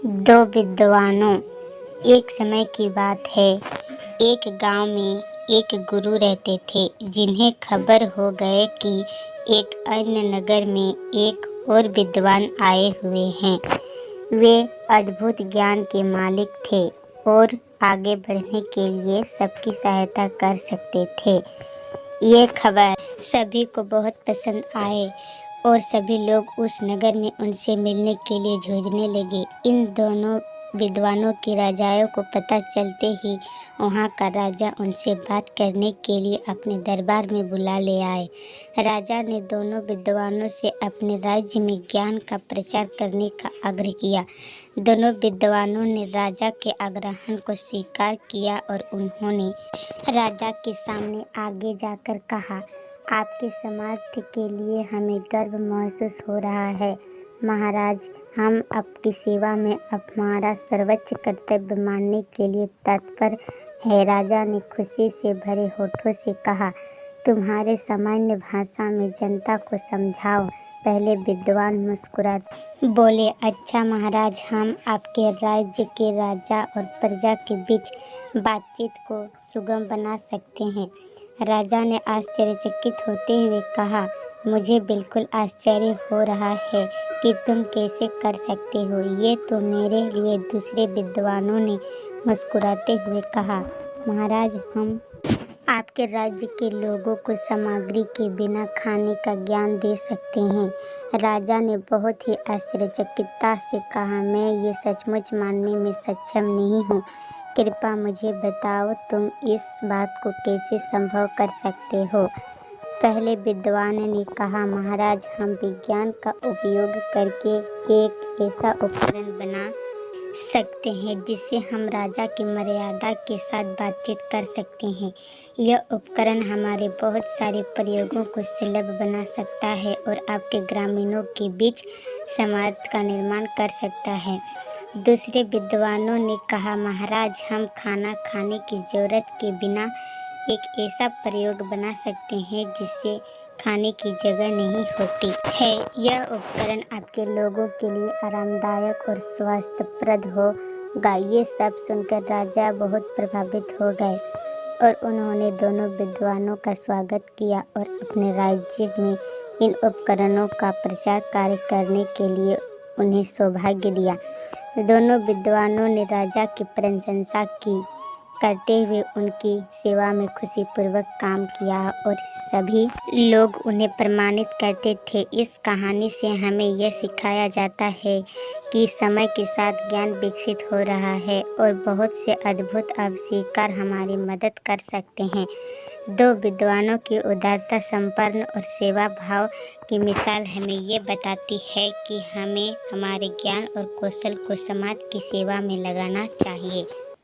दो विद्वानों। एक समय की बात है, एक गांव में एक गुरु रहते थे जिन्हें खबर हो गए कि एक अन्य नगर में एक और विद्वान आए हुए हैं। वे अद्भुत ज्ञान के मालिक थे और आगे बढ़ने के लिए सबकी सहायता कर सकते थे। ये खबर सभी को बहुत पसंद आए और सभी लोग उस नगर में उनसे मिलने के लिए जूझने लगे। इन दोनों विद्वानों के राजाओं को पता चलते ही वहाँ का राजा उनसे बात करने के लिए अपने दरबार में बुला ले आए। राजा ने दोनों विद्वानों से अपने राज्य में ज्ञान का प्रचार करने का आग्रह किया। दोनों विद्वानों ने राजा के आग्रह को स्वीकार किया और उन्होंने राजा के सामने आगे जाकर कहा, आपके सामर्थ्य के लिए हमें गर्व महसूस हो रहा है। महाराज, हम आपकी सेवा में हमारा सर्वोच्च कर्तव्य मानने के लिए तत्पर है। राजा ने खुशी से भरे होठों से कहा, तुम्हारे सामान्य भाषा में जनता को समझाओ। पहले विद्वान मुस्कुराते बोले, अच्छा महाराज, हम आपके राज्य के राजा और प्रजा के बीच बातचीत को सुगम बना सकते हैं। राजा ने आश्चर्यचकित होते हुए कहा, मुझे बिल्कुल आश्चर्य हो रहा है कि तुम कैसे कर सकते हो। ये तो मेरे लिए। दूसरे विद्वानों ने मुस्कुराते हुए कहा, महाराज, हम आपके राज्य के लोगों को सामग्री के बिना खाने का ज्ञान दे सकते हैं। राजा ने बहुत ही आश्चर्यचकितता से कहा, मैं ये सचमुच मानने में सक्षम नहीं हूँ। कृपया मुझे बताओ, तुम इस बात को कैसे संभव कर सकते हो। पहले विद्वान ने कहा, महाराज, हम विज्ञान का उपयोग करके एक ऐसा उपकरण बना सकते हैं जिससे हम राजा की मर्यादा के साथ बातचीत कर सकते हैं। यह उपकरण हमारे बहुत सारे प्रयोगों को सुलभ बना सकता है और आपके ग्रामीणों के बीच सामर्थ्य का निर्माण कर सकता है। दूसरे विद्वानों ने कहा, महाराज, हम खाना खाने की जरूरत के बिना एक ऐसा प्रयोग बना सकते हैं जिससे खाने की जगह नहीं होती है। यह उपकरण आपके लोगों के लिए आरामदायक और स्वास्थ्यप्रद होगा। ये सब सुनकर राजा बहुत प्रभावित हो गए और उन्होंने दोनों विद्वानों का स्वागत किया और अपने राज्य में इन उपकरणों का प्रचार कार्य करने के लिए उन्हें सौभाग्य दिया। दोनों विद्वानों ने राजा की प्रशंसा की करते हुए उनकी सेवा में खुशीपूर्वक काम किया और सभी लोग उन्हें प्रमाणित करते थे। इस कहानी से हमें यह सिखाया जाता है कि समय के साथ ज्ञान विकसित हो रहा है और बहुत से अद्भुत आविष्कार हमारी मदद कर सकते हैं। दो विद्वानों की उदारता, समर्पण और सेवा भाव की मिसाल हमें ये बताती है कि हमें हमारे ज्ञान और कौशल को समाज की सेवा में लगाना चाहिए।